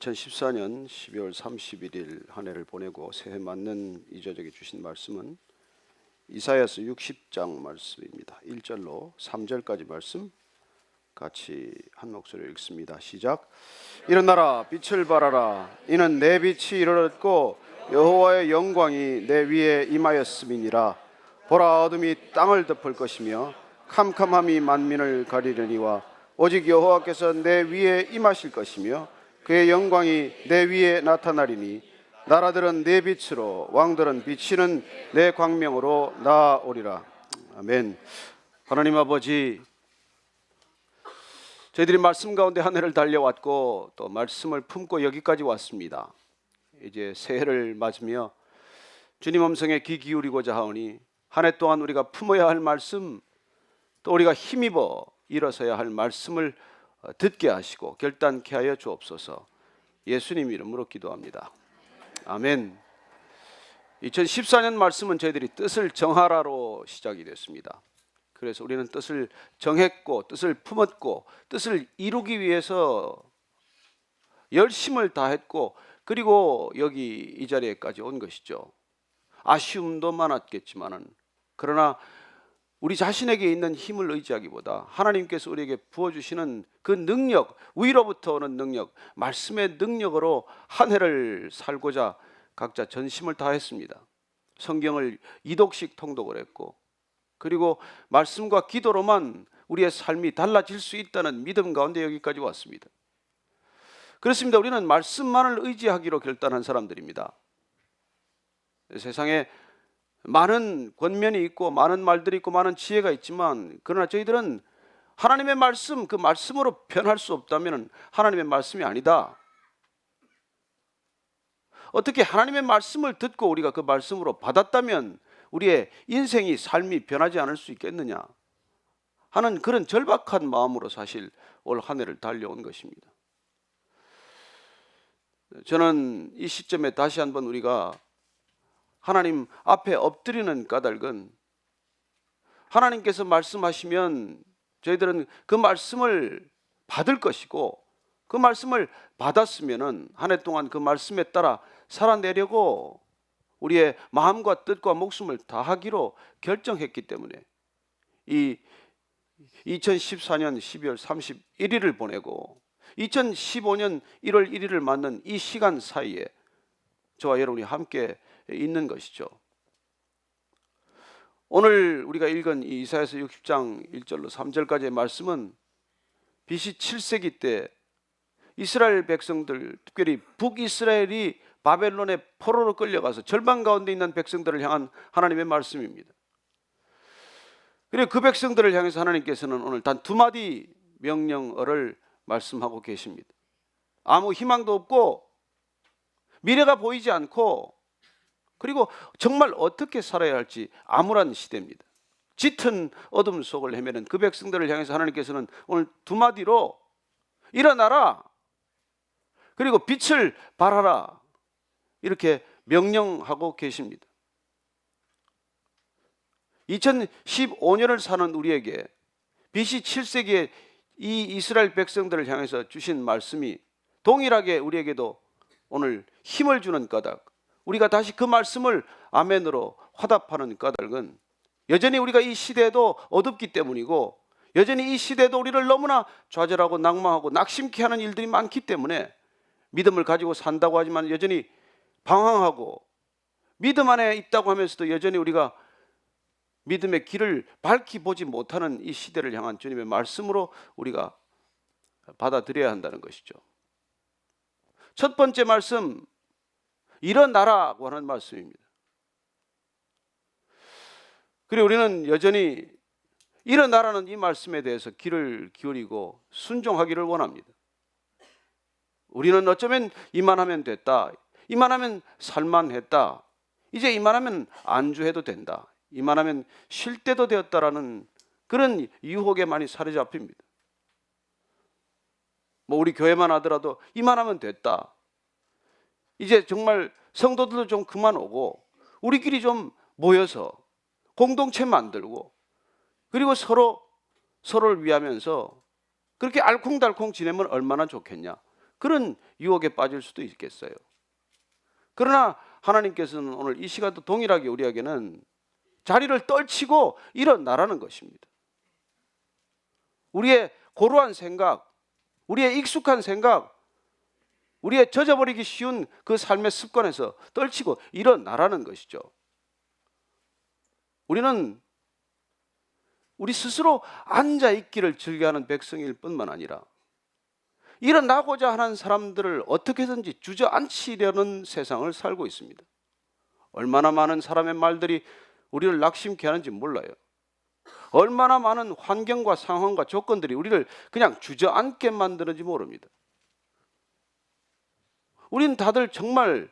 2014년 12월 31일 한 해를 보내고 새해 맞는 이 저녁에 주신 말씀은 이사야서 60장 말씀입니다. 1절로 3절까지 말씀 같이 한 목소리로 읽습니다. 시작. 일어나라, 빛을 발하라. 이는 내 빛이 이르렀고 여호와의 영광이 내 위에 임하였음이니라. 보라, 어둠이 땅을 덮을 것이며 캄캄함이 만민을 가리려니와 오직 여호와께서 내 위에 임하실 것이며 그의 영광이 내 위에 나타나리니 나라들은 내 빛으로 왕들은 비치는 내 광명으로 나아오리라. 아멘. 하나님 아버지, 저희들이 말씀 가운데 한 해를 달려왔고 또 말씀을 품고 여기까지 왔습니다. 이제 새해를 맞으며 주님 음성에 귀 기울이고자 하오니 한 해 동안 우리가 품어야 할 말씀, 또 우리가 힘입어 일어서야 할 말씀을 듣게 하시고 결단케 하여 주옵소서. 예수님 이름으로 기도합니다. 아멘. 2014년 말씀은 저희들이 뜻을 정하라로 시작이 됐습니다. 그래서 우리는 뜻을 정했고 뜻을 품었고 뜻을 이루기 위해서 열심을 다했고 그리고 여기 이 자리에까지 온 것이죠. 아쉬움도 많았겠지만은 그러나 우리 자신에게 있는 힘을 의지하기보다 하나님께서 우리에게 부어주시는 그 능력, 위로부터 오는 능력, 말씀의 능력으로 한 해를 살고자 각자 전심을 다했습니다. 성경을 2독씩 통독을 했고 그리고 말씀과 기도로만 우리의 삶이 달라질 수 있다는 믿음 가운데 여기까지 왔습니다. 그렇습니다. 우리는 말씀만을 의지하기로 결단한 사람들입니다. 세상에 많은 권면이 있고 많은 말들이 있고 많은 지혜가 있지만 그러나 저희들은 하나님의 말씀, 그 말씀으로 변할 수 없다면 하나님의 말씀이 아니다. 어떻게 하나님의 말씀을 듣고 우리가 그 말씀으로 받았다면 우리의 인생이, 삶이 변하지 않을 수 있겠느냐 하는 그런 절박한 마음으로 사실 올 한 해를 달려온 것입니다. 저는 이 시점에 다시 한번 우리가 하나님 앞에 엎드리는 까닭은 하나님께서 말씀하시면 저희들은 그 말씀을 받을 것이고 그 말씀을 받았으면 한 해 동안 그 말씀에 따라 살아내려고 우리의 마음과 뜻과 목숨을 다하기로 결정했기 때문에 이 2014년 12월 31일을 보내고 2015년 1월 1일을 맞는 이 시간 사이에 저와 여러분이 함께 있는 것이죠. 오늘 우리가 읽은 이 이사야서 60장 1절로 3절까지의 말씀은 BC 7세기 때 이스라엘 백성들, 특별히 북이스라엘이 바벨론의 포로로 끌려가서 절망 가운데 있는 백성들을 향한 하나님의 말씀입니다. 그리고 그 백성들을 향해서 하나님께서는 오늘 단 두 마디 명령어를 말씀하고 계십니다. 아무 희망도 없고 미래가 보이지 않고 그리고 정말 어떻게 살아야 할지 암울한 시대입니다. 짙은 어둠 속을 헤매는 그 백성들을 향해서 하나님께서는 오늘 두 마디로 일어나라, 그리고 빛을 발하라 이렇게 명령하고 계십니다. 2015년을 사는 우리에게 BC 7세기의 이 이스라엘 백성들을 향해서 주신 말씀이 동일하게 우리에게도 오늘 힘을 주는 까닭, 우리가 다시 그 말씀을 아멘으로 화답하는 까닭은 여전히 우리가 이 시대에도 어둡기 때문이고 여전히 이 시대에도 우리를 너무나 좌절하고 낙망하고 낙심케 하는 일들이 많기 때문에 믿음을 가지고 산다고 하지만 여전히 방황하고 믿음 안에 있다고 하면서도 여전히 우리가 믿음의 길을 밝히 보지 못하는 이 시대를 향한 주님의 말씀으로 우리가 받아들여야 한다는 것이죠. 첫 번째 말씀, 일어나라고 하는 말씀입니다. 그리고 우리는 여전히 일어나라는 이 말씀에 대해서 귀를 기울이고 순종하기를 원합니다. 우리는 어쩌면 이만하면 됐다, 이만하면 살만했다, 이제 이만하면 안주해도 된다, 이만하면 쉴 때도 되었다라는 그런 유혹에 많이 사로잡힙니다. 우리 교회만 하더라도 이만하면 됐다, 이제 정말 성도들도 좀 그만 오고 우리끼리 좀 모여서 공동체 만들고 그리고 서로를 위하면서 그렇게 알콩달콩 지내면 얼마나 좋겠냐, 그런 유혹에 빠질 수도 있겠어요. 그러나 하나님께서는 오늘 이 시간도 동일하게 우리에게는 자리를 떨치고 일어나라는 것입니다. 우리의 고루한 생각, 우리의 익숙한 생각, 우리의 젖어버리기 쉬운 그 삶의 습관에서 떨치고 일어나라는 것이죠. 우리는 우리 스스로 앉아있기를 즐겨하는 백성일 뿐만 아니라 일어나고자 하는 사람들을 어떻게든지 주저앉히려는 세상을 살고 있습니다. 얼마나 많은 사람의 말들이 우리를 낙심케 하는지 몰라요. 얼마나 많은 환경과 상황과 조건들이 우리를 그냥 주저앉게 만드는지 모릅니다. 우린 다들 정말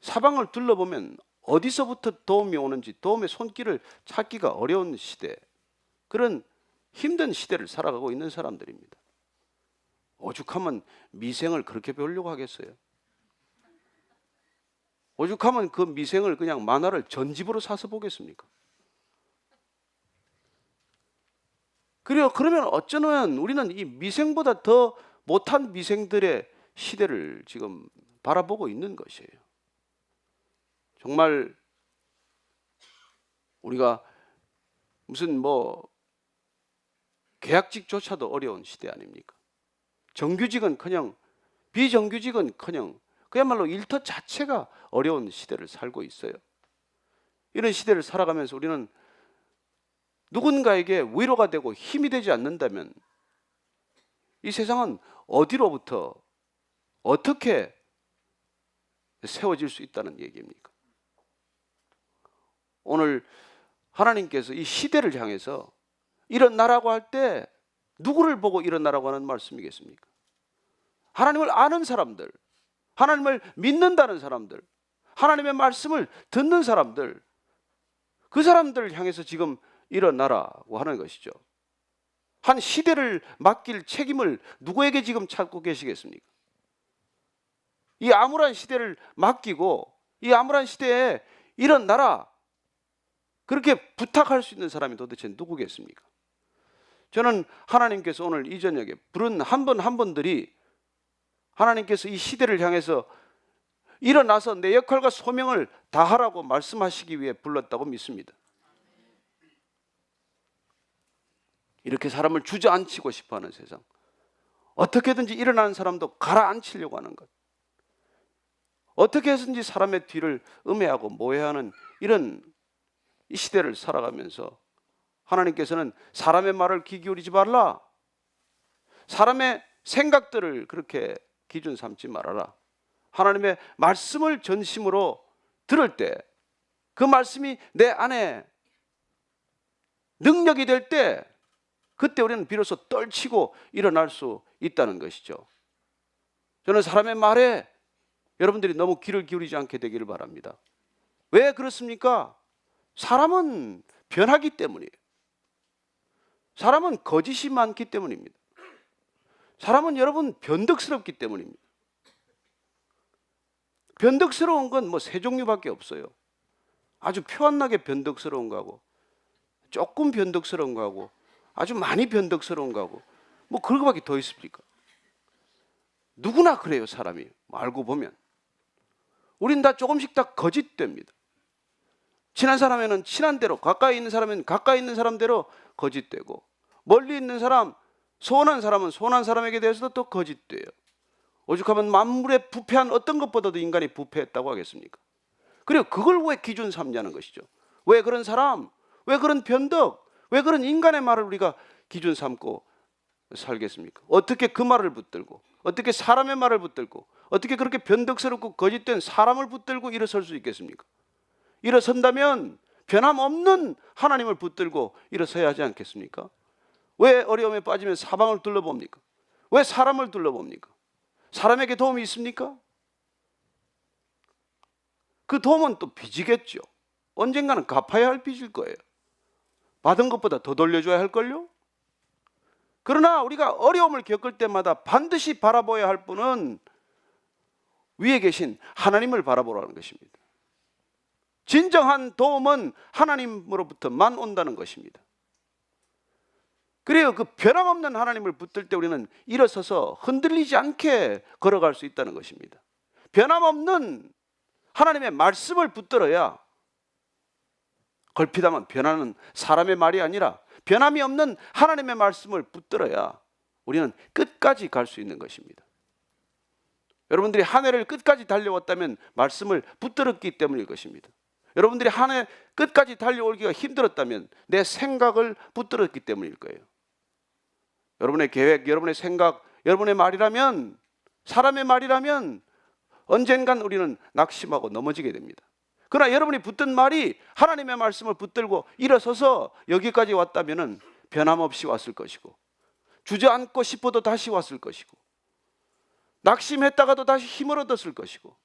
사방을 둘러보면 어디서부터 도움이 오는지 도움의 손길을 찾기가 어려운 시대, 그런 힘든 시대를 살아가고 있는 사람들입니다. 오죽하면 미생을 그렇게 배우려고 하겠어요? 오죽하면 그 미생을 그냥 만화를 전집으로 사서 보겠습니까? 그러면 어쩌면 우리는 이 미생보다 더 못한 미생들의 시대를 지금 바라보고 있는 것이에요. 정말 우리가 무슨 계약직조차도 어려운 시대 아닙니까? 정규직은커녕 비정규직은커녕 그야말로 일터 자체가 어려운 시대를 살고 있어요. 이런 시대를 살아가면서 우리는 누군가에게 위로가 되고 힘이 되지 않는다면 이 세상은 어디로부터 어떻게 세워질 수 있다는 얘기입니까? 오늘 하나님께서 이 시대를 향해서 일어나라고 할 때 누구를 보고 일어나라고 하는 말씀이겠습니까? 하나님을 아는 사람들, 하나님을 믿는다는 사람들, 하나님의 말씀을 듣는 사람들, 그 사람들을 향해서 지금 일어나라고 하는 것이죠. 한 시대를 맡길 책임을 누구에게 지금 찾고 계시겠습니까? 이 암울한 시대를 맡기고 이 암울한 시대에 일어나라, 그렇게 부탁할 수 있는 사람이 도대체 누구겠습니까? 저는 하나님께서 오늘 이 저녁에 부른 한 분 한 분들이 하나님께서 이 시대를 향해서 일어나서 내 역할과 소명을 다하라고 말씀하시기 위해 불렀다고 믿습니다. 이렇게 사람을 주저앉히고 싶어하는 세상, 어떻게든지 일어나는 사람도 가라앉히려고 하는 것, 어떻게 해서든지 사람의 뒤를 음해하고 모해하는 이런 이 시대를 살아가면서 하나님께서는 사람의 말을 귀 기울이지 말라, 사람의 생각들을 그렇게 기준 삼지 말아라, 하나님의 말씀을 전심으로 들을 때 그 말씀이 내 안에 능력이 될 때 그때 우리는 비로소 떨치고 일어날 수 있다는 것이죠. 저는 사람의 말에 여러분들이 너무 귀를 기울이지 않게 되기를 바랍니다. 왜 그렇습니까? 사람은 변하기 때문이에요. 사람은 거짓이 많기 때문입니다. 사람은 여러분 변덕스럽기 때문입니다. 변덕스러운 건 세 종류밖에 없어요. 아주 표 안 나게 변덕스러운 거하고, 조금 변덕스러운 거하고, 아주 많이 변덕스러운 거하고, 그런 거밖에 더 있습니까? 누구나 그래요. 사람이 알고 보면 우린 다 조금씩 다 거짓됩니다. 친한 사람에는 친한 대로, 가까이 있는 사람은 가까이 있는 사람대로 거짓되고, 멀리 있는 사람, 소원한 사람은 소원한 사람에게 대해서도 또 거짓돼요. 오죽하면 만물의 부패한 어떤 것보다도 인간이 부패했다고 하겠습니까? 그리고 그걸 왜 기준 삼냐는 것이죠. 왜 그런 사람, 왜 그런 변덕, 왜 그런 인간의 말을 우리가 기준 삼고 살겠습니까? 어떻게 그 말을 붙들고, 어떻게 사람의 말을 붙들고, 어떻게 그렇게 변덕스럽고 거짓된 사람을 붙들고 일어설 수 있겠습니까? 일어선다면 변함없는 하나님을 붙들고 일어서야 하지 않겠습니까? 왜 어려움에 빠지면 사방을 둘러봅니까? 왜 사람을 둘러봅니까? 사람에게 도움이 있습니까? 그 도움은 또 빚이겠죠. 언젠가는 갚아야 할 빚일 거예요. 받은 것보다 더 돌려줘야 할걸요? 그러나 우리가 어려움을 겪을 때마다 반드시 바라봐야 할 분은 위에 계신 하나님을 바라보라는 것입니다. 진정한 도움은 하나님으로부터만 온다는 것입니다. 그래요. 그 변함없는 하나님을 붙들 때 우리는 일어서서 흔들리지 않게 걸어갈 수 있다는 것입니다. 변함없는 하나님의 말씀을 붙들어야, 걸핏하면 변하는 사람의 말이 아니라 변함이 없는 하나님의 말씀을 붙들어야 우리는 끝까지 갈 수 있는 것입니다. 여러분들이 한 해를 끝까지 달려왔다면 말씀을 붙들었기 때문일 것입니다. 여러분들이 한 해 끝까지 달려오기가 힘들었다면 내 생각을 붙들었기 때문일 거예요. 여러분의 계획, 여러분의 생각, 여러분의 말이라면, 사람의 말이라면 언젠간 우리는 낙심하고 넘어지게 됩니다. 그러나 여러분이 붙든 말이 하나님의 말씀을 붙들고 일어서서 여기까지 왔다면 변함없이 왔을 것이고, 주저앉고 싶어도 다시 왔을 것이고, 낙심했다가도 다시 힘을 얻었을 것이고,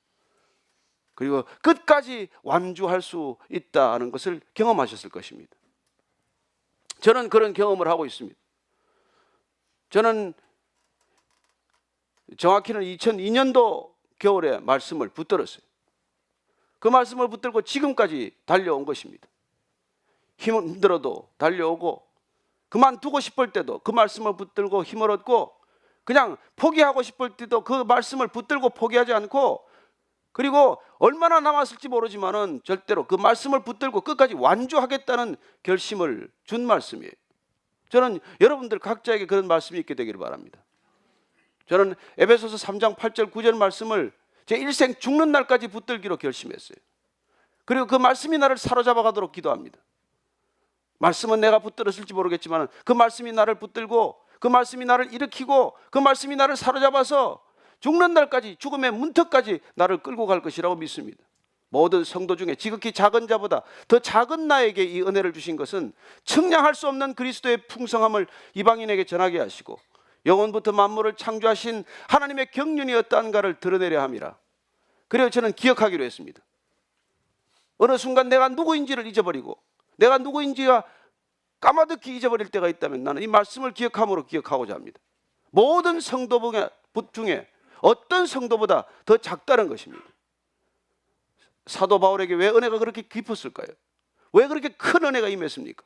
그리고 끝까지 완주할 수 있다는 것을 경험하셨을 것입니다. 저는 그런 경험을 하고 있습니다. 저는 정확히는 2002년도 겨울에 말씀을 붙들었어요. 그 말씀을 붙들고 지금까지 달려온 것입니다. 힘들어도 달려오고, 그만두고 싶을 때도 그 말씀을 붙들고 힘을 얻고, 그냥 포기하고 싶을 때도 그 말씀을 붙들고 포기하지 않고, 그리고 얼마나 남았을지 모르지만은 절대로 그 말씀을 붙들고 끝까지 완주하겠다는 결심을 준 말씀이에요. 저는 여러분들 각자에게 그런 말씀이 있게 되기를 바랍니다. 저는 에베소서 3장 8절 9절 말씀을 제 일생 죽는 날까지 붙들기로 결심했어요. 그리고 그 말씀이 나를 사로잡아 가도록 기도합니다. 말씀은 내가 붙들었을지 모르겠지만 그 말씀이 나를 붙들고, 그 말씀이 나를 일으키고, 그 말씀이 나를 사로잡아서 죽는 날까지, 죽음의 문턱까지 나를 끌고 갈 것이라고 믿습니다. 모든 성도 중에 지극히 작은 자보다 더 작은 나에게 이 은혜를 주신 것은 측량할 수 없는 그리스도의 풍성함을 이방인에게 전하게 하시고 영원부터 만물을 창조하신 하나님의 경륜이 어떠한가를 드러내려 함이라. 그래서 저는 기억하기로 했습니다. 어느 순간 내가 누구인지를 잊어버리고, 내가 누구인지가 까마득히 잊어버릴 때가 있다면 나는 이 말씀을 기억함으로 기억하고자 합니다. 모든 성도 중에 어떤 성도보다 더 작다는 것입니다. 사도 바울에게 왜 은혜가 그렇게 깊었을까요? 왜 그렇게 큰 은혜가 임했습니까?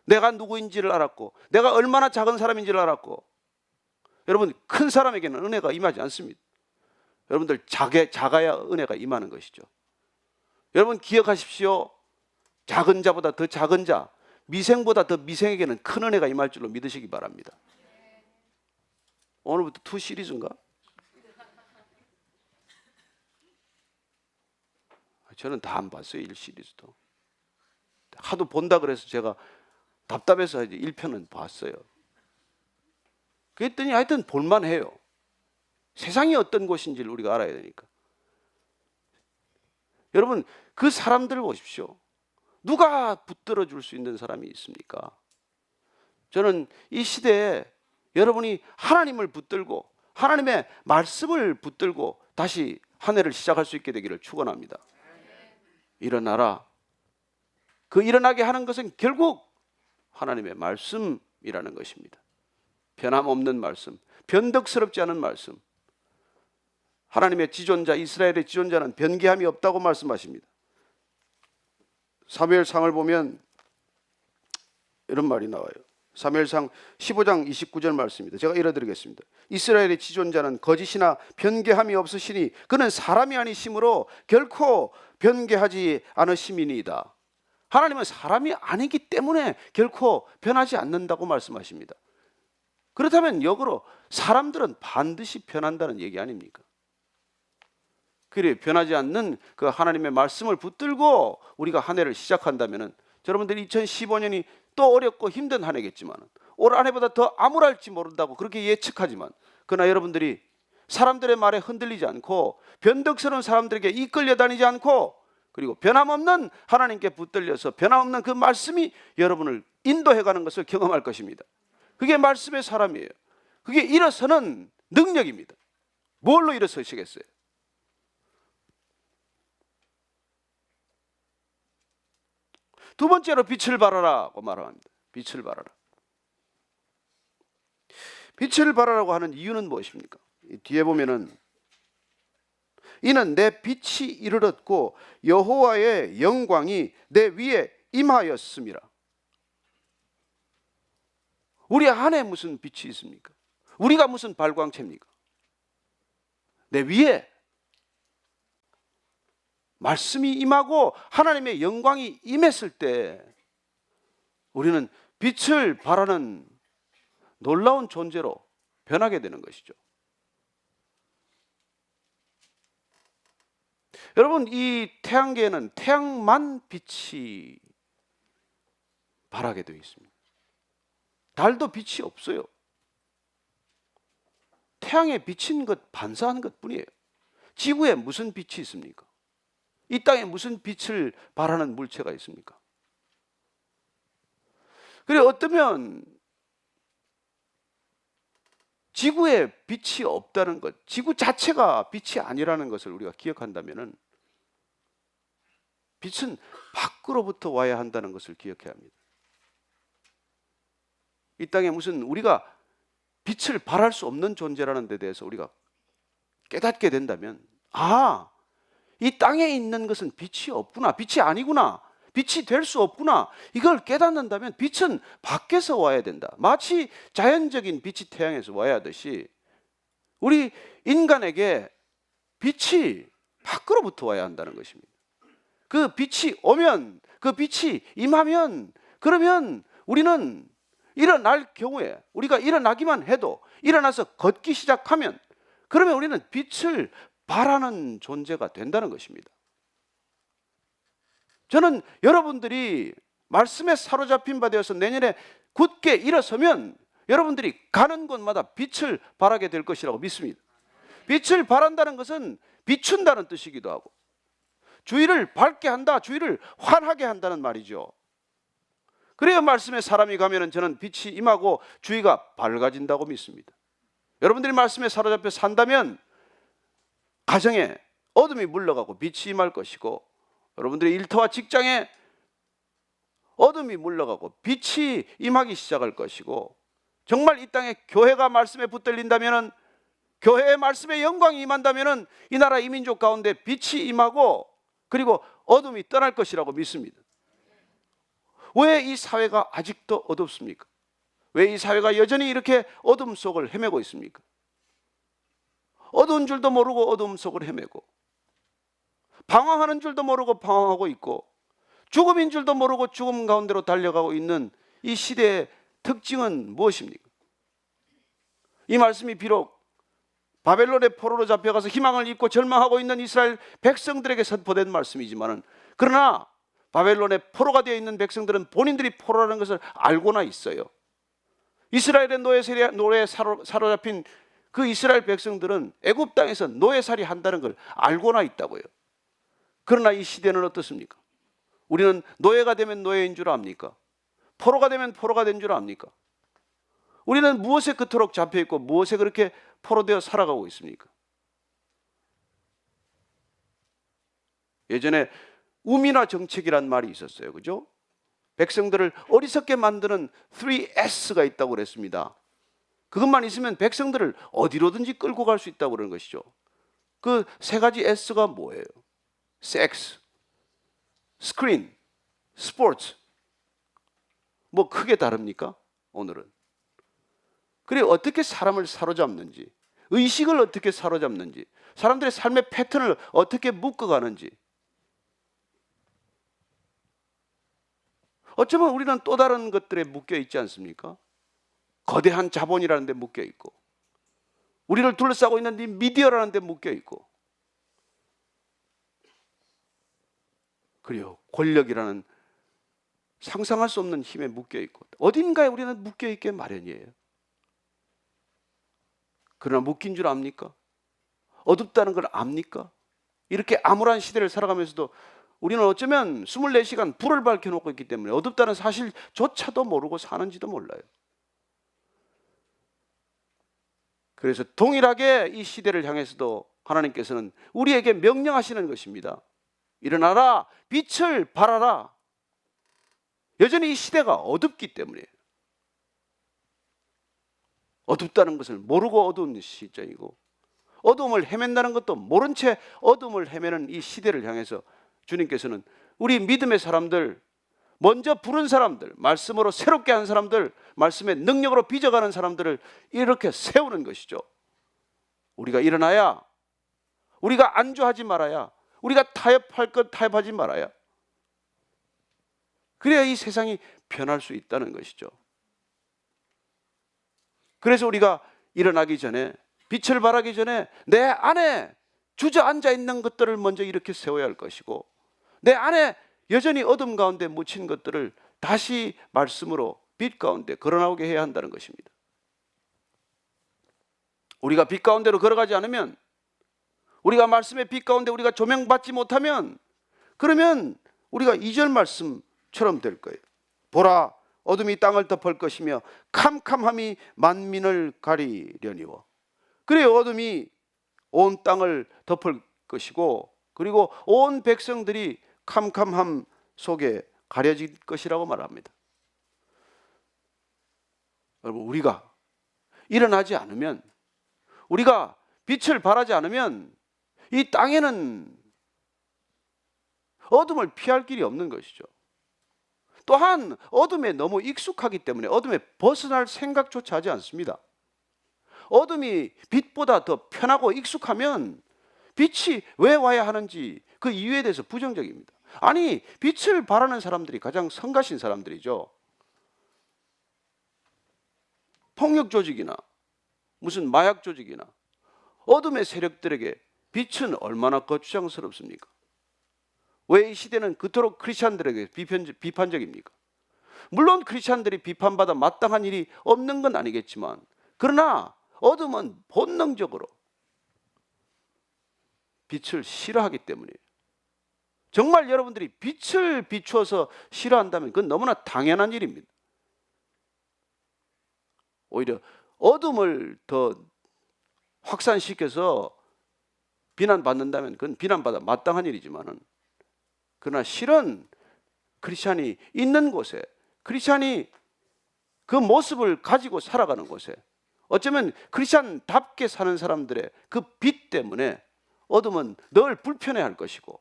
내가 누구인지를 알았고, 내가 얼마나 작은 사람인지를 알았고. 여러분, 큰 사람에게는 은혜가 임하지 않습니다. 여러분들 작아야 은혜가 임하는 것이죠. 여러분 기억하십시오. 작은 자보다 더 작은 자, 미생보다 더 미생에게는 큰 은혜가 임할 줄로 믿으시기 바랍니다. 오늘부터 2 시리즈인가? 저는 다 안 봤어요. 1 시리즈도. 하도 본다 그래서 제가 답답해서 이제 1편은 봤어요. 그랬더니 하여튼 볼만해요. 세상이 어떤 곳인지를 우리가 알아야 되니까. 여러분, 그 사람들을 보십시오. 누가 붙들어 줄 수 있는 사람이 있습니까? 저는 이 시대에 여러분이 하나님을 붙들고 하나님의 말씀을 붙들고 다시 한 해를 시작할 수 있게 되기를 축원합니다. 일어나라. 그 일어나게 하는 것은 결국 하나님의 말씀이라는 것입니다. 변함없는 말씀, 변덕스럽지 않은 말씀. 하나님의 지존자, 이스라엘의 지존자는 변개함이 없다고 말씀하십니다. 사무엘상을 보면 이런 말이 나와요. 사무엘상 15장 29절 말씀입니다. 제가 읽어드리겠습니다. 이스라엘의 지존자는 거짓이나 변개함이 없으시니 그는 사람이 아니심으로 결코 변개하지 않으심이니이다. 하나님은 사람이 아니기 때문에 결코 변하지 않는다고 말씀하십니다. 그렇다면 역으로 사람들은 반드시 변한다는 얘기 아닙니까? 그래, 변하지 않는 그 하나님의 말씀을 붙들고 우리가 한 해를 시작한다면, 여러분들 2015년이 또 어렵고 힘든 한 해겠지만 올 한 해보다 더 암울할지 모른다고 그렇게 예측하지만, 그러나 여러분들이 사람들의 말에 흔들리지 않고 변덕스러운 사람들에게 이끌려 다니지 않고, 그리고 변함없는 하나님께 붙들려서 변함없는 그 말씀이 여러분을 인도해가는 것을 경험할 것입니다. 그게 말씀의 사람이에요. 그게 일어서는 능력입니다. 뭘로 일어서시겠어요? 두 번째로 빛을 발하라고 말합니다. 빛을 발하라. 빛을 발하라고 하는 이유는 무엇입니까? 뒤에 보면은 이는 내 빛이 이르렀고 여호와의 영광이 내 위에 임하였음이라. 우리 안에 무슨 빛이 있습니까? 우리가 무슨 발광체입니까? 내 위에 말씀이 임하고 하나님의 영광이 임했을 때 우리는 빛을 발하는 놀라운 존재로 변하게 되는 것이죠. 여러분, 이 태양계에는 태양만 빛이 발하게 되어 있습니다. 달도 빛이 없어요. 태양에 비친 것, 반사한 것 뿐이에요. 지구에 무슨 빛이 있습니까? 이 땅에 무슨 빛을 발하는 물체가 있습니까? 그래, 어쩌면 지구에 빛이 없다는 것, 지구 자체가 빛이 아니라는 것을 우리가 기억한다면 빛은 밖으로부터 와야 한다는 것을 기억해야 합니다. 이 땅에 무슨 우리가 빛을 발할 수 없는 존재라는 데 대해서 우리가 깨닫게 된다면, 아, 이 땅에 있는 것은 빛이 없구나, 빛이 아니구나, 빛이 될 수 없구나, 이걸 깨닫는다면 빛은 밖에서 와야 된다. 마치 자연적인 빛이 태양에서 와야 하듯이 우리 인간에게 빛이 밖으로부터 와야 한다는 것입니다. 그 빛이 오면, 그 빛이 임하면, 그러면 우리는 일어날 경우에, 우리가 일어나기만 해도, 일어나서 걷기 시작하면, 그러면 우리는 빛을 발하는 존재가 된다는 것입니다. 저는 여러분들이 말씀에 사로잡힌 바 되어서 내년에 굳게 일어서면 여러분들이 가는 곳마다 빛을 발하게 될 것이라고 믿습니다. 빛을 발한다는 것은 비춘다는 뜻이기도 하고, 주위를 밝게 한다, 주위를 환하게 한다는 말이죠. 그래야 말씀에 사람이 가면은 저는 빛이 임하고 주위가 밝아진다고 믿습니다. 여러분들이 말씀에 사로잡혀 산다면 가정에 어둠이 물러가고 빛이 임할 것이고, 여러분들의 일터와 직장에 어둠이 물러가고 빛이 임하기 시작할 것이고, 정말 이 땅에 교회가 말씀에 붙들린다면, 교회의 말씀에 영광이 임한다면 이 나라 이 민족 가운데 빛이 임하고 그리고 어둠이 떠날 것이라고 믿습니다. 왜 이 사회가 아직도 어둡습니까? 왜 이 사회가 여전히 이렇게 어둠 속을 헤매고 있습니까? 어두운 줄도 모르고 어둠 속을 헤매고, 방황하는 줄도 모르고 방황하고 있고, 죽음인 줄도 모르고 죽음 가운데로 달려가고 있는 이 시대의 특징은 무엇입니까? 이 말씀이 비록 바벨론의 포로로 잡혀가서 희망을 잃고 절망하고 있는 이스라엘 백성들에게 선포된 말씀이지만, 그러나 바벨론의 포로가 되어 있는 백성들은 본인들이 포로라는 것을 알고나 있어요. 이스라엘의 노예에 사로잡힌 그 이스라엘 백성들은 애굽 땅에서 노예살이 한다는 걸 알고나 있다고요. 그러나 이 시대는 어떻습니까? 우리는 노예가 되면 노예인 줄 압니까? 포로가 되면 포로가 된 줄 압니까? 우리는 무엇에 그토록 잡혀있고 무엇에 그렇게 포로되어 살아가고 있습니까? 예전에 우민화 정책이란 말이 있었어요. 그죠? 백성들을 어리석게 만드는 3S가 있다고 그랬습니다. 그것만 있으면 백성들을 어디로든지 끌고 갈 수 있다고 그러는 것이죠. 그 세 가지 S가 뭐예요? 섹스, 스크린, 스포츠. 뭐 크게 다릅니까? 오늘은. 그래, 어떻게 사람을 사로잡는지, 의식을 어떻게 사로잡는지, 사람들의 삶의 패턴을 어떻게 묶어가는지. 어쩌면 우리는 또 다른 것들에 묶여 있지 않습니까? 거대한 자본이라는 데 묶여 있고, 우리를 둘러싸고 있는 이 미디어라는 데 묶여 있고, 그리고 권력이라는 상상할 수 없는 힘에 묶여 있고, 어딘가에 우리는 묶여 있게 마련이에요. 그러나 묶인 줄 압니까? 어둡다는 걸 압니까? 이렇게 암울한 시대를 살아가면서도 우리는 어쩌면 24시간 불을 밝혀놓고 있기 때문에 어둡다는 사실조차도 모르고 사는지도 몰라요. 그래서 동일하게 이 시대를 향해서도 하나님께서는 우리에게 명령하시는 것입니다. 일어나라, 빛을 발하라. 여전히 이 시대가 어둡기 때문에, 어둡다는 것을 모르고 어두운 시점이고, 어둠을 헤맨다는 것도 모른 채 어둠을 헤매는 이 시대를 향해서 주님께서는 우리 믿음의 사람들, 먼저 부른 사람들, 말씀으로 새롭게 한 사람들, 말씀의 능력으로 빚어가는 사람들을 이렇게 세우는 것이죠. 우리가 일어나야, 우리가 안주하지 말아야, 우리가 타협할 것 타협하지 말아야, 그래야 이 세상이 변할 수 있다는 것이죠. 그래서 우리가 일어나기 전에, 빛을 발하기 전에 내 안에 주저앉아 있는 것들을 먼저 이렇게 세워야 할 것이고, 내 안에 여전히 어둠 가운데 묻힌 것들을 다시 말씀으로 빛 가운데 걸어나오게 해야 한다는 것입니다. 우리가 빛 가운데로 걸어가지 않으면, 우리가 말씀의 빛 가운데 우리가 조명받지 못하면, 그러면 우리가 2절 말씀처럼 될 거예요. 보라, 어둠이 땅을 덮을 것이며 캄캄함이 만민을 가리려니와. 그래요, 어둠이 온 땅을 덮을 것이고, 그리고 온 백성들이 캄캄함 속에 가려질 것이라고 말합니다. 여러분, 우리가 일어나지 않으면, 우리가 빛을 발하지 않으면 이 땅에는 어둠을 피할 길이 없는 것이죠. 또한 어둠에 너무 익숙하기 때문에 어둠에 벗어날 생각조차 하지 않습니다. 어둠이 빛보다 더 편하고 익숙하면 빛이 왜 와야 하는지 그 이유에 대해서 부정적입니다. 아니, 빛을 발하는 사람들이 가장 성가신 사람들이죠. 폭력 조직이나 무슨 마약 조직이나 어둠의 세력들에게 빛은 얼마나 거추장스럽습니까? 왜 이 시대는 그토록 크리스찬들에게 비판적입니까? 물론 크리스찬들이 비판받아 마땅한 일이 없는 건 아니겠지만, 그러나 어둠은 본능적으로 빛을 싫어하기 때문이에요. 정말 여러분들이 빛을 비추어서 싫어한다면 그건 너무나 당연한 일입니다. 오히려 어둠을 더 확산시켜서 비난받는다면 그건 비난받아 마땅한 일이지만은, 그러나 실은 크리스찬이 있는 곳에, 크리스찬이 그 모습을 가지고 살아가는 곳에, 어쩌면 크리스찬답게 사는 사람들의 그 빛 때문에 어둠은 늘 불편해할 것이고,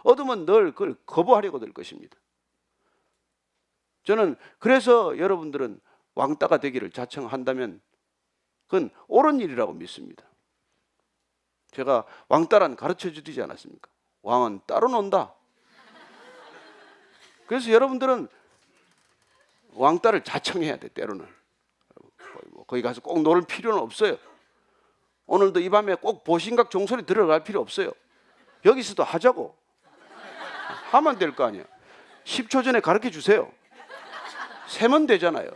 어둠은 늘 그걸 거부하려고 될 것입니다. 저는 그래서 여러분들은 왕따가 되기를 자청한다면 그건 옳은 일이라고 믿습니다. 제가 왕따란 가르쳐 주지 않았습니까? 왕은 따로 논다. 그래서 여러분들은 왕따를 자청해야 돼. 때로는 거기 가서 꼭 놀 필요는 없어요. 오늘도 이 밤에 꼭 보신각 종소리 들어갈 필요 없어요. 여기서도 하자고 하면 될 거 아니야. 10초 전에 가르쳐 주세요. 세면 되잖아요.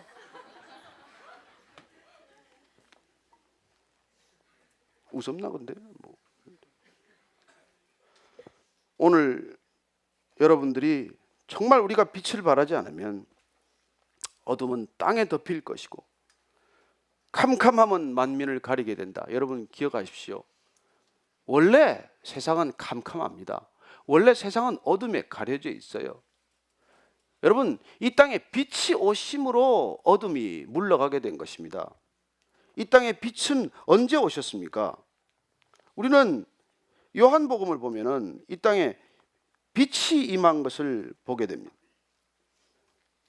웃었나 근데? 오늘 여러분들이 정말 우리가 빛을 발하지 않으면 어둠은 땅에 덮일 것이고 캄캄함은 만민을 가리게 된다. 여러분 기억하십시오. 원래 세상은 캄캄합니다. 원래 세상은 어둠에 가려져 있어요. 여러분, 이 땅에 빛이 오심으로 어둠이 물러가게 된 것입니다. 이 땅에 빛은 언제 오셨습니까? 우리는 요한복음을 보면은 이 땅에 빛이 임한 것을 보게 됩니다.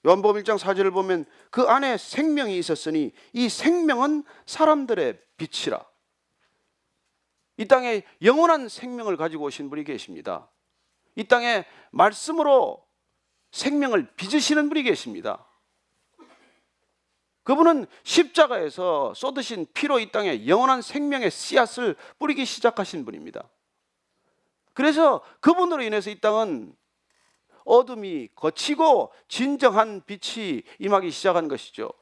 요한복음 1장 4절을 보면 그 안에 생명이 있었으니 이 생명은 사람들의 빛이라. 이 땅에 영원한 생명을 가지고 오신 분이 계십니다. 이 땅에 말씀으로 생명을 빚으시는 분이 계십니다. 그분은 십자가에서 쏟으신 피로 이 땅에 영원한 생명의 씨앗을 뿌리기 시작하신 분입니다. 그래서 그분으로 인해서 이 땅은 어둠이 거치고 진정한 빛이 임하기 시작한 것이죠.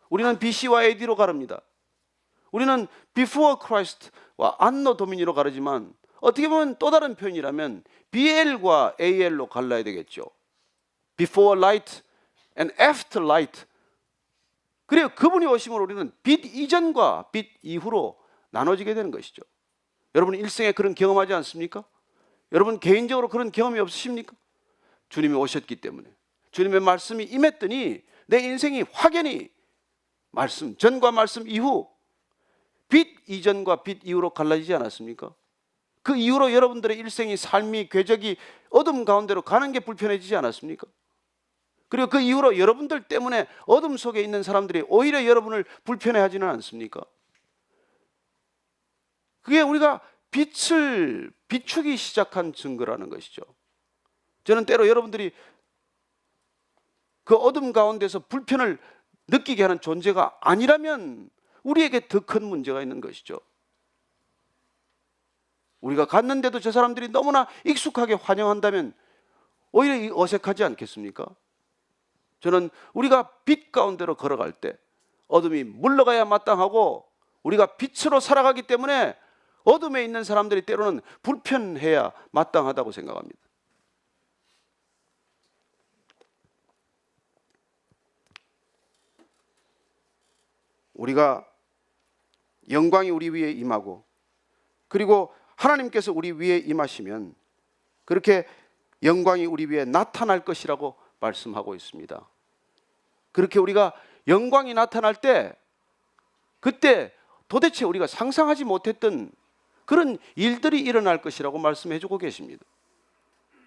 우리는 BC와 AD로 가릅니다. 우리는 Before Christ와 Anno Domini로 가르지만 어떻게 보면 또 다른 표현이라면 BL과 AL로 갈라야 되겠죠. Before Light and After Light. 그래요. 그분이 오심으로 우리는 빛 이전과 빛 이후로 나눠지게 되는 것이죠. 여러분 일생에 그런 경험하지 않습니까? 여러분 개인적으로 그런 경험이 없으십니까? 주님이 오셨기 때문에, 주님의 말씀이 임했더니 내 인생이 확연히 말씀 전과 말씀 이후, 빛 이전과 빛 이후로 갈라지지 않았습니까? 그 이후로 여러분들의 일생이, 삶이, 궤적이 어둠 가운데로 가는 게 불편해지지 않았습니까? 그리고 그 이후로 여러분들 때문에 어둠 속에 있는 사람들이 오히려 여러분을 불편해하지는 않습니까? 그게 우리가 빛을 비추기 시작한 증거라는 것이죠. 저는 때로 여러분들이 그 어둠 가운데서 불편을 느끼게 하는 존재가 아니라면 우리에게 더 큰 문제가 있는 것이죠. 우리가 갔는데도 저 사람들이 너무나 익숙하게 환영한다면 오히려 어색하지 않겠습니까? 저는 우리가 빛 가운데로 걸어갈 때 어둠이 물러가야 마땅하고 우리가 빛으로 살아가기 때문에 어둠에 있는 사람들이 때로는 불편해야 마땅하다고 생각합니다. 우리가 영광이 우리 위에 임하고 그리고 하나님께서 우리 위에 임하시면 그렇게 영광이 우리 위에 나타날 것이라고 말씀하고 있습니다. 그렇게 우리가 영광이 나타날 때 그때 도대체 우리가 상상하지 못했던 그런 일들이 일어날 것이라고 말씀해 주고 계십니다.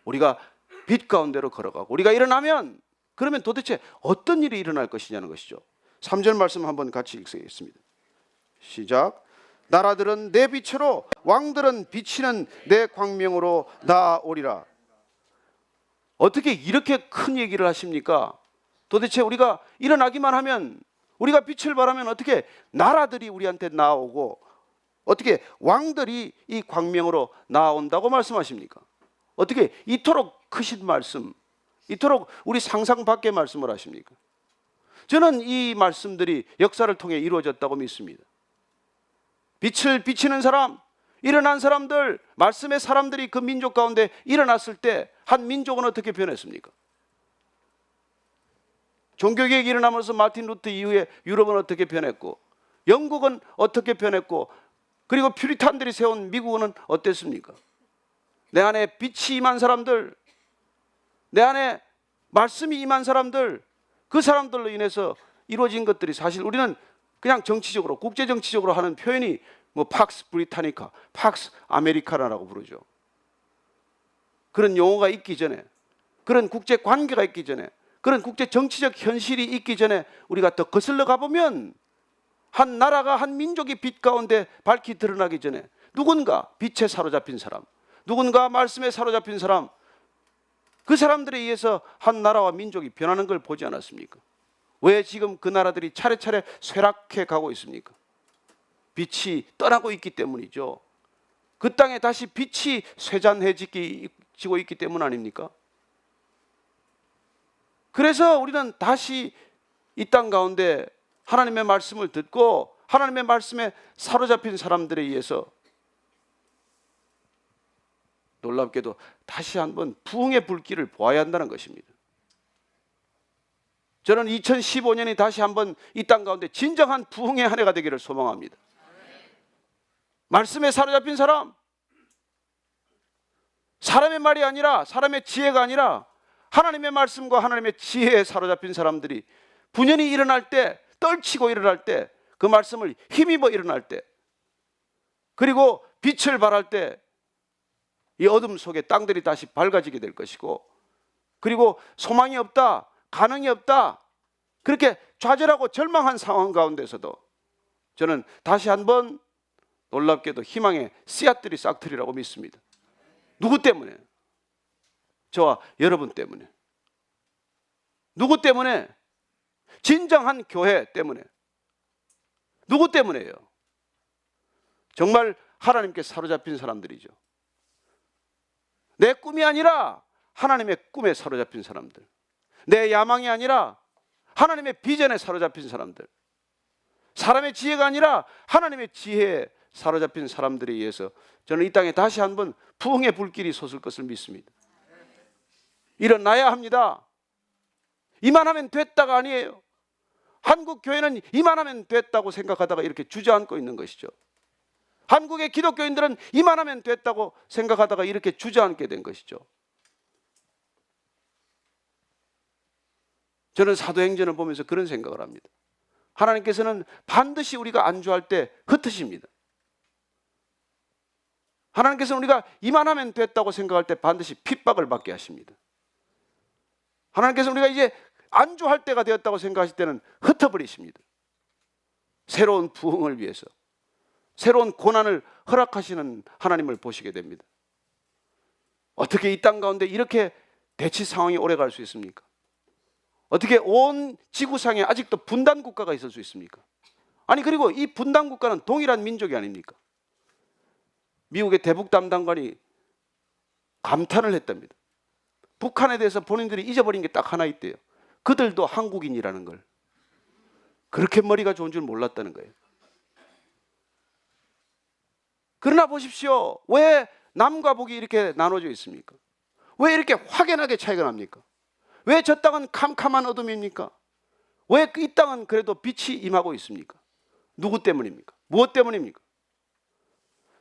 우리가 빛 가운데로 걸어가고 우리가 일어나면 그러면 도대체 어떤 일이 일어날 것이냐는 것이죠. 3절 말씀 한번 같이 읽겠습니다. 시작. 나라들은 내 빛으로 왕들은 비치는 내 광명으로 나아오리라. 어떻게 이렇게 큰 얘기를 하십니까? 도대체 우리가 일어나기만 하면 우리가 빛을 발하면 어떻게 나라들이 우리한테 나오고 어떻게 왕들이 이 광명으로 나온다고 말씀하십니까? 어떻게 이토록 크신 말씀, 이토록 우리 상상 밖의 말씀을 하십니까? 저는 이 말씀들이 역사를 통해 이루어졌다고 믿습니다. 빛을 비치는 사람, 일어난 사람들, 말씀의 사람들이 그 민족 가운데 일어났을 때 한 민족은 어떻게 변했습니까? 종교개혁이 일어나면서 마틴 루터 이후에 유럽은 어떻게 변했고 영국은 어떻게 변했고 그리고 퓨리탄들이 세운 미국은 어땠습니까? 내 안에 빛이 임한 사람들, 내 안에 말씀이 임한 사람들, 그 사람들로 인해서 이루어진 것들이 사실 우리는 그냥 정치적으로 국제 정치적으로 하는 표현이 뭐 팍스 브리타니카, 팍스 아메리카나라고 부르죠. 그런 용어가 있기 전에, 그런 국제 관계가 있기 전에, 그런 국제 정치적 현실이 있기 전에 우리가 더 거슬러 가보면 한 나라가 한 민족이 빛 가운데 밝히 드러나기 전에 누군가 빛에 사로잡힌 사람, 누군가 말씀에 사로잡힌 사람, 그 사람들에 의해서 한 나라와 민족이 변하는 걸 보지 않았습니까? 왜 지금 그 나라들이 차례차례 쇠락해 가고 있습니까? 빛이 떠나고 있기 때문이죠. 그 땅에 다시 빛이 쇠잔해지고 있기 때문 아닙니까? 그래서 우리는 다시 이 땅 가운데 하나님의 말씀을 듣고 하나님의 말씀에 사로잡힌 사람들에 의해서 놀랍게도 다시 한번 부흥의 불길을 보아야 한다는 것입니다. 저는 2015년이 다시 한번 이 땅 가운데 진정한 부흥의 한 해가 되기를 소망합니다. 말씀에 사로잡힌 사람, 사람의 말이 아니라 사람의 지혜가 아니라 하나님의 말씀과 하나님의 지혜에 사로잡힌 사람들이 분연히 일어날 때, 떨치고 일어날 때, 그 말씀을 힘입어 일어날 때, 그리고 빛을 발할 때 이 어둠 속에 땅들이 다시 밝아지게 될 것이고, 그리고 소망이 없다, 가능이 없다, 그렇게 좌절하고 절망한 상황 가운데서도 저는 다시 한번 놀랍게도 희망의 씨앗들이 싹트리라고 믿습니다. 누구 때문에? 저와 여러분 때문에. 누구 때문에? 진정한 교회 때문에. 누구 때문에요? 정말 하나님께 사로잡힌 사람들이죠. 내 꿈이 아니라 하나님의 꿈에 사로잡힌 사람들, 내 야망이 아니라 하나님의 비전에 사로잡힌 사람들, 사람의 지혜가 아니라 하나님의 지혜에 사로잡힌 사람들에 의해서 저는 이 땅에 다시 한번 부흥의 불길이 솟을 것을 믿습니다. 일어나야 합니다. 이만하면 됐다가 아니에요. 한국 교회는 이만하면 됐다고 생각하다가 이렇게 주저앉고 있는 것이죠. 한국의 기독교인들은 이만하면 됐다고 생각하다가 이렇게 주저앉게 된 것이죠. 저는 사도행전을 보면서 그런 생각을 합니다. 하나님께서는 반드시 우리가 안주할 때 흩으십니다. 하나님께서는 우리가 이만하면 됐다고 생각할 때 반드시 핍박을 받게 하십니다. 하나님께서는 우리가 이제 안주할 때가 되었다고 생각하실 때는 흩어버리십니다. 새로운 부흥을 위해서 새로운 고난을 허락하시는 하나님을 보시게 됩니다. 어떻게 이 땅 가운데 이렇게 대치 상황이 오래 갈 수 있습니까? 어떻게 온 지구상에 아직도 분단 국가가 있을 수 있습니까? 아니, 그리고 이 분단 국가는 동일한 민족이 아닙니까? 미국의 대북 담당관이 감탄을 했답니다. 북한에 대해서 본인들이 잊어버린 게 딱 하나 있대요. 그들도 한국인이라는 걸. 그렇게 머리가 좋은 줄 몰랐다는 거예요. 그러나 보십시오. 왜 남과 북이 이렇게 나눠져 있습니까? 왜 이렇게 확연하게 차이가 납니까? 왜 저 땅은 캄캄한 어둠입니까? 왜 이 땅은 그래도 빛이 임하고 있습니까? 누구 때문입니까? 무엇 때문입니까?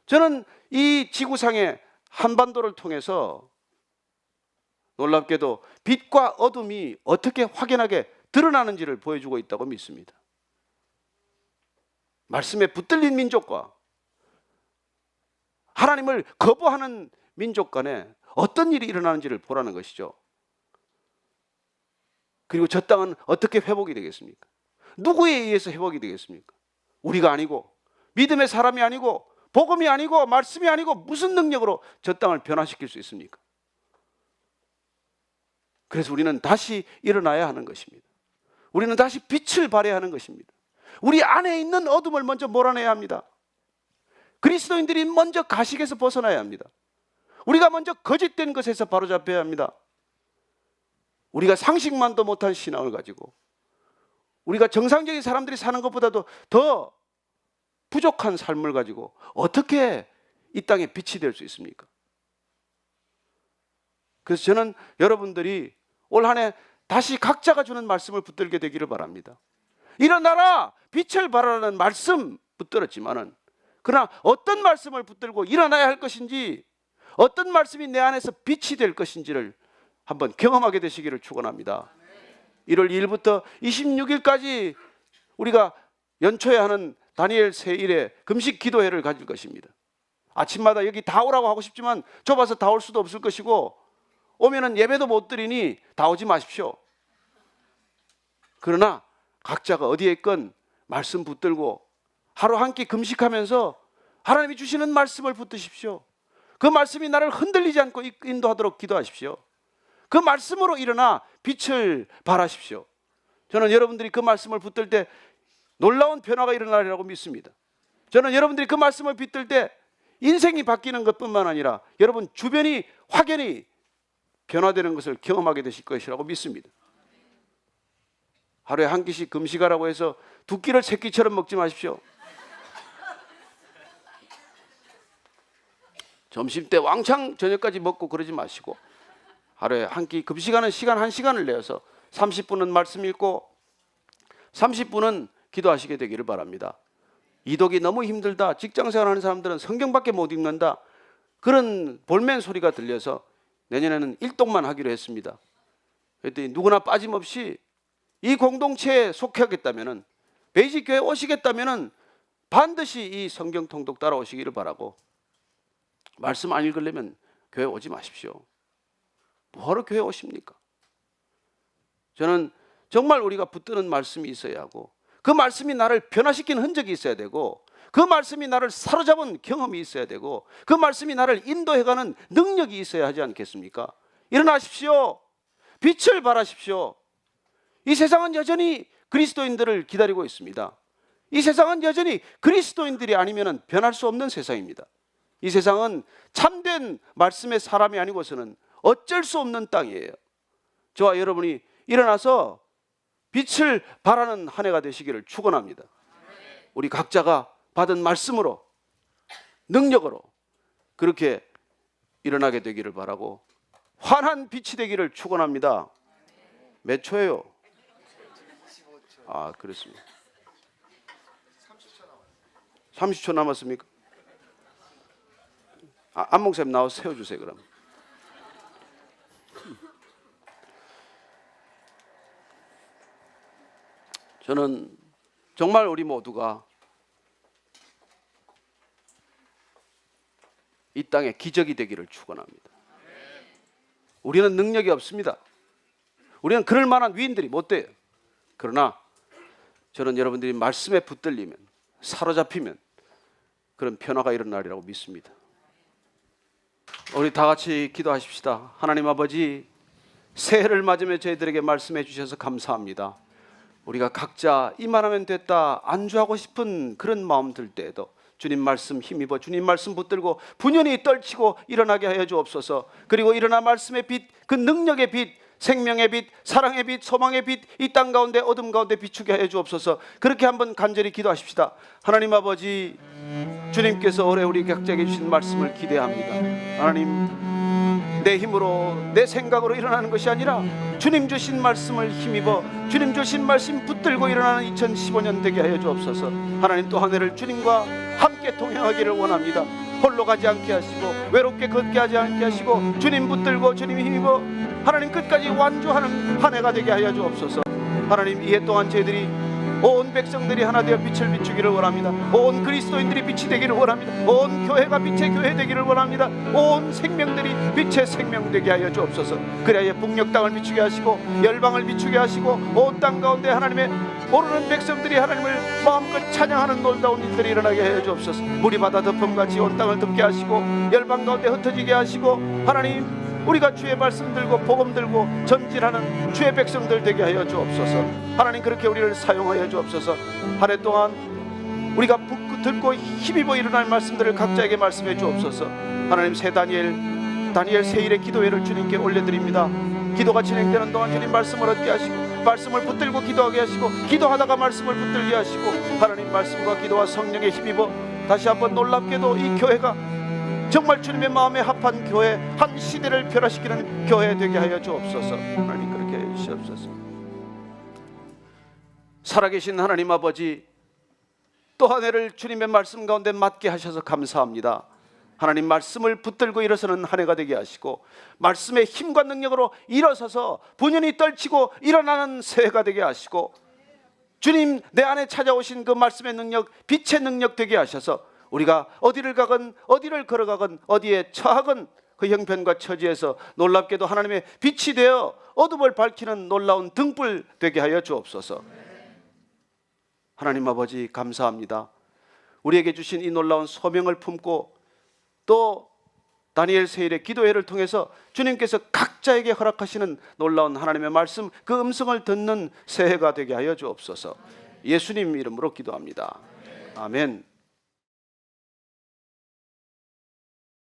저는 이 지구상의 한반도를 통해서 놀랍게도 빛과 어둠이 어떻게 확연하게 드러나는지를 보여주고 있다고 믿습니다. 말씀에 붙들린 민족과 하나님을 거부하는 민족 간에 어떤 일이 일어나는지를 보라는 것이죠. 그리고 저 땅은 어떻게 회복이 되겠습니까? 누구에 의해서 회복이 되겠습니까? 우리가 아니고, 믿음의 사람이 아니고, 복음이 아니고, 말씀이 아니고, 무슨 능력으로 저 땅을 변화시킬 수 있습니까? 그래서 우리는 다시 일어나야 하는 것입니다. 우리는 다시 빛을 발해야 하는 것입니다. 우리 안에 있는 어둠을 먼저 몰아내야 합니다. 그리스도인들이 먼저 가식에서 벗어나야 합니다. 우리가 먼저 거짓된 것에서 바로잡혀야 합니다. 우리가 상식만도 못한 신앙을 가지고 우리가 정상적인 사람들이 사는 것보다도 더 부족한 삶을 가지고 어떻게 이 땅에 빛이 될 수 있습니까? 그래서 저는 여러분들이 올 한 해 다시 각자가 주는 말씀을 붙들게 되기를 바랍니다. 일어나라, 빛을 발하라는 말씀 붙들었지만은, 그러나 어떤 말씀을 붙들고 일어나야 할 것인지, 어떤 말씀이 내 안에서 빛이 될 것인지를 한번 경험하게 되시기를 축원합니다. 1월 2일부터 26일까지 우리가 연초에 하는 다니엘 세일의 금식 기도회를 가질 것입니다. 아침마다 여기 다 오라고 하고 싶지만 좁아서 다 올 수도 없을 것이고, 오면은 예배도 못 드리니 다 오지 마십시오. 그러나 각자가 어디에 있건 말씀 붙들고 하루 한 끼 금식하면서 하나님이 주시는 말씀을 붙드십시오. 그 말씀이 나를 흔들리지 않고 인도하도록 기도하십시오. 그 말씀으로 일어나 빛을 발하십시오. 저는 여러분들이 그 말씀을 붙들 때 놀라운 변화가 일어나리라고 믿습니다. 저는 여러분들이 그 말씀을 붙들 때 인생이 바뀌는 것뿐만 아니라 여러분 주변이 확연히 변화되는 것을 경험하게 되실 것이라고 믿습니다. 하루에 한 끼씩 금식하라고 해서 두 끼를 세 끼처럼 먹지 마십시오. 점심 때 왕창 저녁까지 먹고 그러지 마시고 하루에 한 끼 금식하는 시간 1시간을 내어서 30분은 말씀 읽고 30분은 기도하시게 되기를 바랍니다. 이독이 너무 힘들다, 직장생활하는 사람들은 성경밖에 못 읽는다, 그런 볼멘 소리가 들려서 내년에는 일독만 하기로 했습니다. 그랬더니 누구나 빠짐없이 이 공동체에 속하겠다면은, 베이직 교회 오시겠다면은 반드시 이 성경 통독 따라오시기를 바라고, 말씀 안 읽으려면 교회 오지 마십시오. 뭐하러 교회 오십니까? 저는 정말 우리가 붙드는 말씀이 있어야 하고, 그 말씀이 나를 변화시키는 흔적이 있어야 되고, 그 말씀이 나를 사로잡은 경험이 있어야 되고, 그 말씀이 나를 인도해가는 능력이 있어야 하지 않겠습니까? 일어나십시오. 빛을 발하십시오. 이 세상은 여전히 그리스도인들을 기다리고 있습니다. 이 세상은 여전히 그리스도인들이 아니면 변할 수 없는 세상입니다. 이 세상은 참된 말씀의 사람이 아니고서는 어쩔 수 없는 땅이에요. 저와 여러분이 일어나서 빛을 발하는 한 해가 되시기를 축원합니다. 우리 각자가 받은 말씀으로, 능력으로 그렇게 일어나게 되기를 바라고, 환한 빛이 되기를 축원합니다. 몇 초예요? 아, 그렇습니다. 30초 남았습니까? 안목사님 나와서 세워주세요. 그럼 저는 정말 우리 모두가 이 땅에 기적이 되기를 축원합니다. 우리는 능력이 없습니다. 우리는 그럴 만한 위인들이 못 돼요. 그러나 저는 여러분들이 말씀에 붙들리면, 사로잡히면 그런 변화가 일어나리라고 믿습니다. 우리 다 같이 기도하십시다. 하나님 아버지, 새해를 맞으며 저희들에게 말씀해 주셔서 감사합니다. 우리가 각자 이만하면 됐다 안주하고 싶은 그런 마음 들 때에도 주님 말씀 힘입어 주님 말씀 붙들고 분연히 떨치고 일어나게 하여 주옵소서. 그리고 일어나 말씀의 빛, 그 능력의 빛, 생명의 빛, 사랑의 빛, 소망의 빛, 이 땅 가운데 어둠 가운데 비추게 하여 주옵소서. 그렇게 한번 간절히 기도하십시다. 하나님 아버지, 주님께서 올해 우리 각자에게 주신 말씀을 기대합니다. 하나님, 내 힘으로 내 생각으로 일어나는 것이 아니라 주님 주신 말씀을 힘입어 주님 주신 말씀 붙들고 일어나는 2015년 되게 하여 주옵소서. 하나님, 또 한 해를 주님과 함께 동행하기를 원합니다. 홀로 가지 않게 하시고 외롭게 걷게 하지 않게 하시고 주님 붙들고 주님 힘입어 하나님 끝까지 완주하는 한 해가 되게 하여 주옵소서. 하나님, 이해 동안 저희들이 온 백성들이 하나 되어 빛을 비추기를 원합니다. 온 그리스도인들이 빛이 되기를 원합니다. 온 교회가 빛의 교회 되기를 원합니다. 온 생명들이 빛의 생명 되게 하여 주옵소서. 그래야 북녘 땅을 비추게 하시고 열방을 비추게 하시고 온 땅 가운데 하나님의 모르는 백성들이 하나님을 마음껏 찬양하는 놀라운 일들이 일어나게 하여 주옵소서. 물이 바다 덮음같이 온 땅을 덮게 하시고 열방 가운데 흩어지게 하시고 하나님, 우리가 주의 말씀 들고 복음 들고 전진하는 주의 백성들 되게 하여 주옵소서. 하나님, 그렇게 우리를 사용하여 주옵소서. 한 해 동안 우리가 듣고 힘입어 일어날 말씀들을 각자에게 말씀해 주옵소서. 하나님, 새 다니엘 세일의 기도회를 주님께 올려드립니다. 기도가 진행되는 동안 주님 말씀을 얻게 하시고 말씀을 붙들고 기도하게 하시고 기도하다가 말씀을 붙들게 하시고 하나님, 말씀과 기도와 성령에 힘입어 다시 한번 놀랍게도 이 교회가 정말 주님의 마음에 합한 교회, 한 시대를 변화시키는 교회 되게 하여 주옵소서. 하나님, 그렇게 해 주시옵소서. 살아계신 하나님 아버지, 또 한 해를 주님의 말씀 가운데 맞게 하셔서 감사합니다. 하나님, 말씀을 붙들고 일어서는 한 해가 되게 하시고 말씀의 힘과 능력으로 일어서서 분연히 떨치고 일어나는 새해가 되게 하시고 주님 내 안에 찾아오신 그 말씀의 능력, 빛의 능력 되게 하셔서 우리가 어디를 가건 어디를 걸어가건 어디에 처하건 그 형편과 처지에서 놀랍게도 하나님의 빛이 되어 어둠을 밝히는 놀라운 등불 되게 하여 주옵소서. 하나님 아버지, 감사합니다. 우리에게 주신 이 놀라운 소명을 품고 또 다니엘 세일의 기도회를 통해서 주님께서 각자에게 허락하시는 놀라운 하나님의 말씀, 그 음성을 듣는 새해가 되게 하여 주옵소서. 예수님 이름으로 기도합니다. 아멘.